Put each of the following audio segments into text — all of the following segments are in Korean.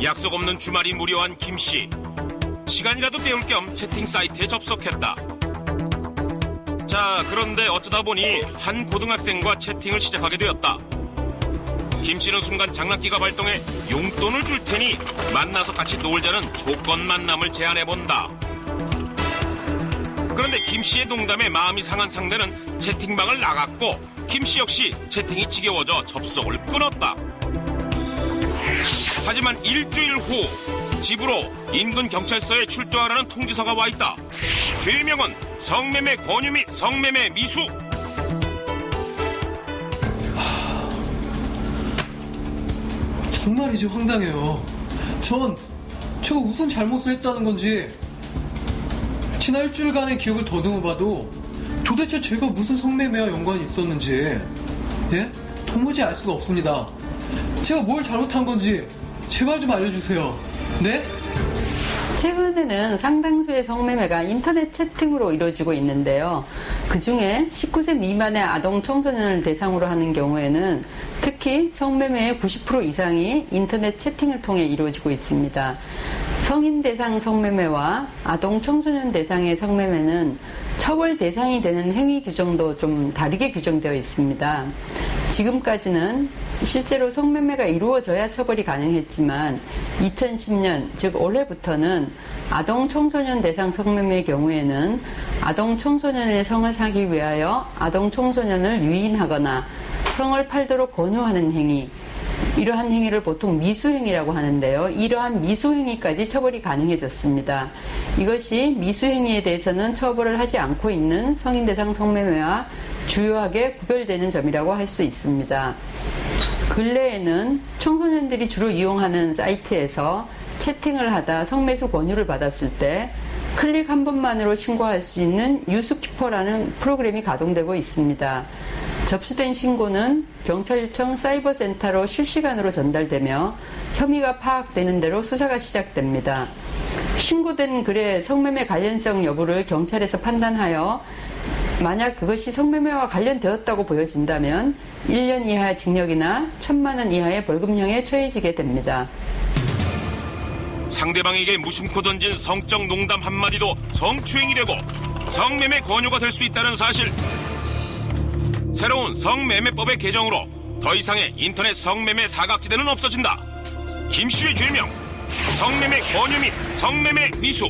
약속 없는 주말이 무료한 김씨. 시간이라도 때울 겸 채팅 사이트에 접속했다. 자, 그런데 어쩌다 보니 한 고등학생과 채팅을 시작하게 되었다. 김씨는 순간 장난기가 발동해 용돈을 줄 테니 만나서 같이 놀자는 조건 만남을 제안해본다. 그런데 김씨의 농담에 마음이 상한 상대는 채팅방을 나갔고 김씨 역시 채팅이 지겨워져 접속을 끊었다. 하지만 일주일 후 집으로 인근 경찰서에 출두하라는 통지서가 와 있다. 죄명은 성매매 권유 및 성매매 미수. 정말이지 황당해요. 제가 무슨 잘못을 했다는 건지 지난 일주일간의 기억을 더듬어봐도 도대체 제가 무슨 성매매와 연관이 있었는지 도무지 알 수가 없습니다. 제가 뭘 잘못한 건지 제발 좀 알려주세요. 네? 최근에는 상당수의 성매매가 인터넷 채팅으로 이루어지고 있는데요. 그중에 19세 미만의 아동 청소년을 대상으로 하는 경우에는 특히 성매매의 90% 이상이 인터넷 채팅을 통해 이루어지고 있습니다. 성인 대상 성매매와 아동 청소년 대상의 성매매는 처벌 대상이 되는 행위 규정도 좀 다르게 규정되어 있습니다. 지금까지는 실제로 성매매가 이루어져야 처벌이 가능했지만 2010년, 즉 올해부터는 아동 청소년 대상 성매매의 경우에는 아동 청소년의 성을 사기 위하여 아동 청소년을 유인하거나 성을 팔도록 권유하는 행위, 이러한 행위를 보통 미수행위라고 하는데요. 이러한 미수행위까지 처벌이 가능해졌습니다. 이것이 미수행위에 대해서는 처벌을 하지 않고 있는 성인 대상 성매매와 주요하게 구별되는 점이라고 할 수 있습니다. 근래에는 청소년들이 주로 이용하는 사이트에서 채팅을 하다 성매수 권유를 받았을 때 클릭 한 번만으로 신고할 수 있는 유스키퍼라는 프로그램이 가동되고 있습니다. 접수된 신고는 경찰청 사이버센터로 실시간으로 전달되며 혐의가 파악되는 대로 수사가 시작됩니다. 신고된 글의 성매매 관련성 여부를 경찰에서 판단하여 만약 그것이 성매매와 관련되었다고 보여진다면 1년 이하 징역이나 1,000만 원 이하의 벌금형에 처해지게 됩니다. 상대방에게 무심코 던진 성적 농담 한마디도 성추행이 되고 성매매 권유가 될 수 있다는 사실. 새로운 성매매법의 개정으로 더 이상의 인터넷 성매매 사각지대는 없어진다. 김씨의 죄명 성매매 권유 및 성매매 미수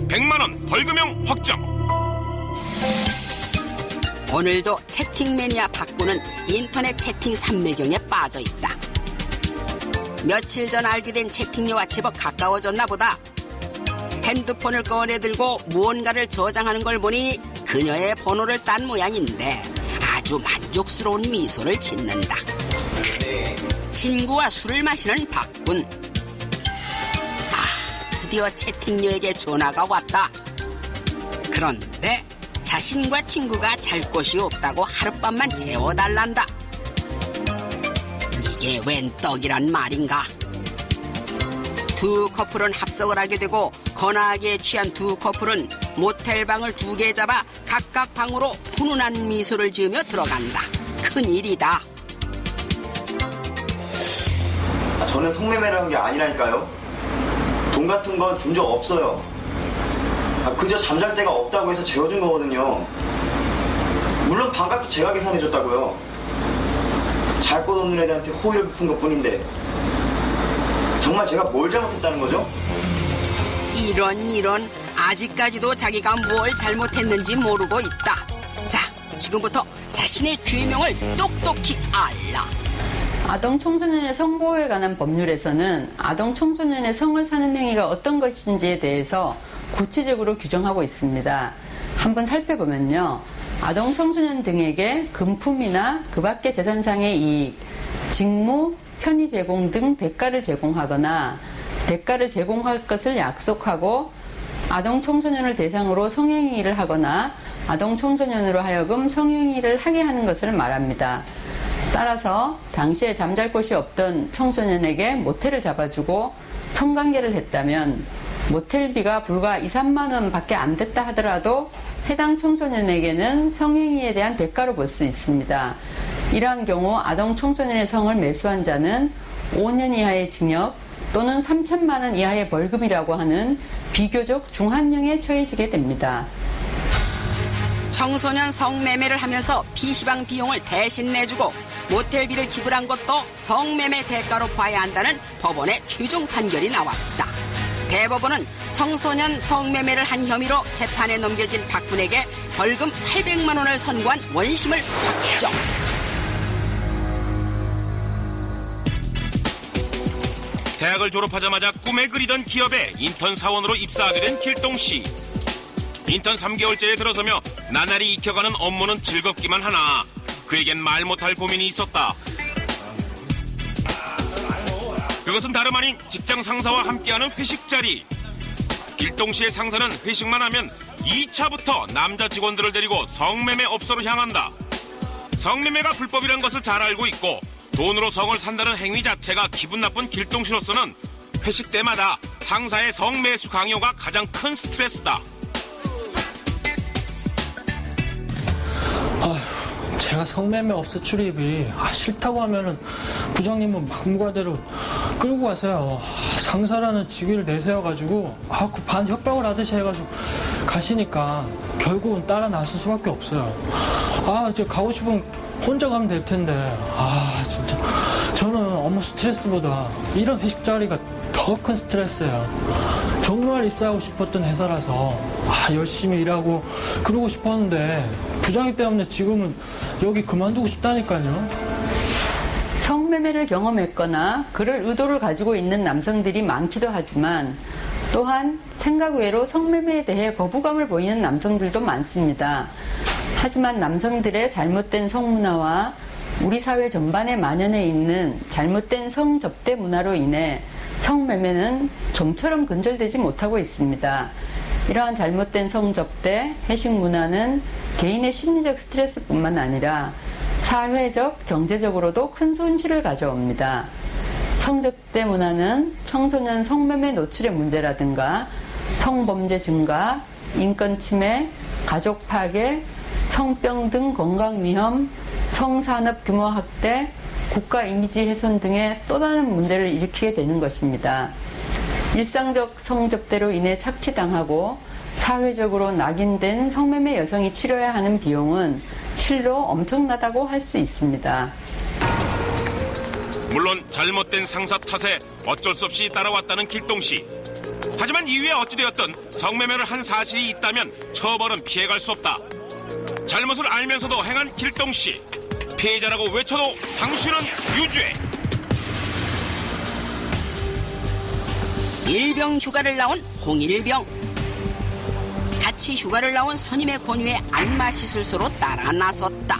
100만 원 벌금형 확정. 오늘도 채팅 매니아 박구는 인터넷 채팅 삼매경에 빠져 있다. 며칠 전 알게 된 채팅녀와 제법 가까워졌나 보다. 핸드폰을 꺼내 들고 무언가를 저장하는 걸 보니 그녀의 번호를 딴 모양인데 아주 만족스러운 미소를 짓는다. 친구와 술을 마시는 박군. 드디어 채팅녀에게 전화가 왔다. 그런데 자신과 친구가 잘 곳이 없다고 하룻밤만 재워달란다. 이게 웬 떡이란 말인가? 두 커플은 합석을 하게 되고 거나하게 취한 두 커플은 모텔방을 2개 잡아 각각 방으로 훈훈한 미소를 지으며 들어간다. 큰일이다. 저는 성매매라는 게 아니라니까요. 돈 같은 건 준 적 없어요. 그저 잠잘 데가 없다고 해서 재워준 거거든요. 물론 방값도 제가 계산해줬다고요. 잘 것 없는 애들한테 호의를 베푼 것뿐인데 정말 제가 뭘 잘못했다는 거죠? 이런 아직까지도 자기가 뭘 잘못했는지 모르고 있다. 자, 지금부터 자신의 죄명을 똑똑히 알라. 아동 청소년의 성보호에 관한 법률에서는 아동 청소년의 성을 사는 행위가 어떤 것인지에 대해서 구체적으로 규정하고 있습니다. 한번 살펴보면요. 아동 청소년 등에게 금품이나 그 밖의 재산상의 이익, 직무, 편의 제공 등 대가를 제공하거나 대가를 제공할 것을 약속하고 아동 청소년을 대상으로 성행위를 하거나 아동 청소년으로 하여금 성행위를 하게 하는 것을 말합니다. 따라서 당시에 잠잘 곳이 없던 청소년에게 모텔을 잡아주고 성관계를 했다면 모텔비가 불과 2, 3만 원 밖에 안 됐다 하더라도 해당 청소년에게는 성행위에 대한 대가로 볼 수 있습니다. 이러한 경우 아동 청소년의 성을 매수한 자는 5년 이하의 징역 또는 3천만 원 이하의 벌금이라고 하는 비교적 중한형에 처해지게 됩니다. 청소년 성매매를 하면서 PC방 비용을 대신 내주고 모텔비를 지불한 것도 성매매 대가로 봐야 한다는 법원의 최종 판결이 나왔다. 대법원은 청소년 성매매를 한 혐의로 재판에 넘겨진 박군에게 벌금 800만 원을 선고한 원심을 확정. 대학을 졸업하자마자 꿈에 그리던 기업에 인턴 사원으로 입사하게 된 길동씨. 인턴 3개월째에 들어서며 나날이 익혀가는 업무는 즐겁기만 하나 그에겐 말 못할 고민이 있었다. 그것은 다름 아닌 직장 상사와 함께하는 회식 자리. 길동씨의 상사는 회식만 하면 2차부터 남자 직원들을 데리고 성매매 업소로 향한다. 성매매가 불법이란 것을 잘 알고 있고 돈으로 성을 산다는 행위 자체가 기분 나쁜 길동씨로서는 회식 때마다 상사의 성매수 강요가 가장 큰 스트레스다. 아휴, 제가 성매매 업소 출입이 싫다고 하면은 부장님은 막무가내로 끌고 가세요. 상사라는 직위를 내세워가지고 그 반 협박을 하듯이 해가지고 가시니까 결국은 따라 나설 수밖에 없어요. 이제 가고 싶으면 혼자 가면 될 텐데 진짜 저는 업무 스트레스보다 이런 회식 자리가 더 큰 스트레스예요. 정말 입사하고 싶었던 회사라서 열심히 일하고 그러고 싶었는데 부장님 때문에 지금은 여기 그만두고 싶다니까요. 성매매를 경험했거나 그럴 의도를 가지고 있는 남성들이 많기도 하지만 또한 생각 외로 성매매에 대해 거부감을 보이는 남성들도 많습니다. 하지만 남성들의 잘못된 성문화와 우리 사회 전반에 만연해 있는 잘못된 성접대 문화로 인해 성매매는 좀처럼 근절되지 못하고 있습니다. 이러한 잘못된 성접대, 회식 문화는 개인의 심리적 스트레스뿐만 아니라 사회적, 경제적으로도 큰 손실을 가져옵니다. 성접대 문화는 청소년 성매매 노출의 문제라든가 성범죄 증가, 인권 침해, 가족 파괴, 성병 등 건강 위험, 성산업 규모 확대, 국가 이미지 훼손 등의 또 다른 문제를 일으키게 되는 것입니다. 일상적 성접대로 인해 착취당하고 사회적으로 낙인된 성매매 여성이 치러야 하는 비용은 실로 엄청나다고 할 수 있습니다. 물론 잘못된 상사 탓에 어쩔 수 없이 따라왔다는 길동씨. 하지만 이후에 어찌되었든 성매매를 한 사실이 있다면 처벌은 피해갈 수 없다. 잘못을 알면서도 행한 길동씨. 피해자라고 외쳐도 당신은 유죄. 일병 휴가를 나온 홍일병. 같이 휴가를 나온 선임의 권유에 안마 시술소로 따라 나섰다.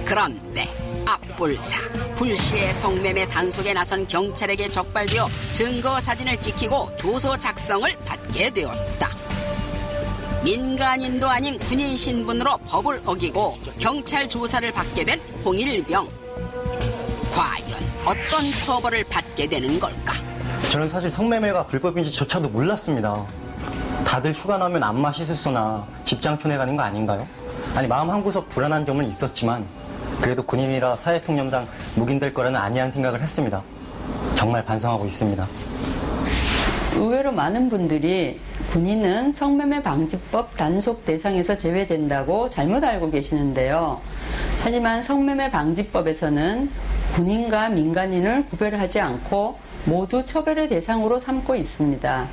그런데 앞불사 불시에 성매매 단속에 나선 경찰에게 적발되어 증거 사진을 찍히고 조서 작성을 받게 되었다. 민간인도 아닌 군인 신분으로 법을 어기고 경찰 조사를 받게 된 홍일병. 과연 어떤 처벌을 받게 되는 걸까? 저는 사실 성매매가 불법인지조차도 몰랐습니다. 다들 휴가 나면 안마 시술소나 집장 편에 가는 거 아닌가요? 아니 마음 한구석 불안한 점은 있었지만 그래도 군인이라 사회통념상 묵인될 거라는 안이한 생각을 했습니다. 정말 반성하고 있습니다. 의외로 많은 분들이 군인은 성매매 방지법 단속 대상에서 제외된다고 잘못 알고 계시는데요. 하지만 성매매 방지법에서는 군인과 민간인을 구별하지 않고 모두 처벌의 대상으로 삼고 있습니다.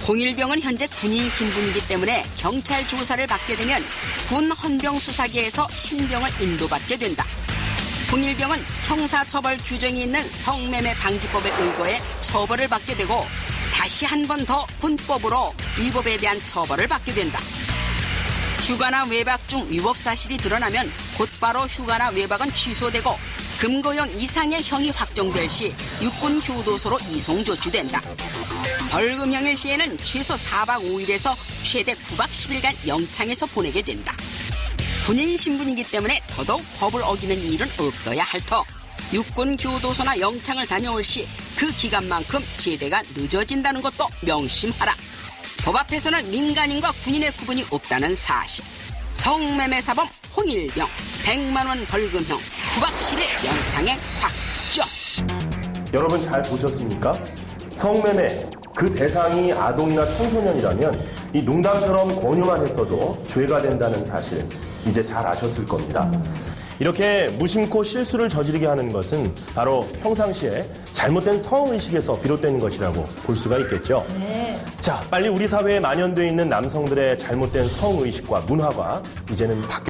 홍일병은 현재 군인 신분이기 때문에 경찰 조사를 받게 되면 군 헌병수사계에서 신병을 인도받게 된다. 홍일병은 형사처벌 규정이 있는 성매매 방지법에 의거해 처벌을 받게 되고 다시 한 번 더 군법으로 위법에 대한 처벌을 받게 된다. 휴가나 외박 중 위법 사실이 드러나면 곧바로 휴가나 외박은 취소되고 금고형 이상의 형이 확정될 시 육군교도소로 이송 조치된다. 벌금형일 시에는 최소 4박 5일에서 최대 9박 10일간 영창에서 보내게 된다. 군인 신분이기 때문에 더더욱 법을 어기는 일은 없어야 할 터 육군교도소나 영창을 다녀올 시 그 기간만큼 제대가 늦어진다는 것도 명심하라. 법 앞에서는 민간인과 군인의 구분이 없다는 사실. 성매매 사범 홍일병 100만 원 벌금형 9박 10일 영장에 확정. 여러분 잘 보셨습니까? 성매매, 그 대상이 아동이나 청소년이라면 이 농담처럼 권유만 했어도 죄가 된다는 사실 이제 잘 아셨을 겁니다. 이렇게 무심코 실수를 저지르게 하는 것은 바로 평상시에 잘못된 성의식에서 비롯된 것이라고 볼 수가 있겠죠. 자, 빨리 우리 사회에 만연되어 있는 남성들의 잘못된 성의식과 문화가 이제는 바뀌어야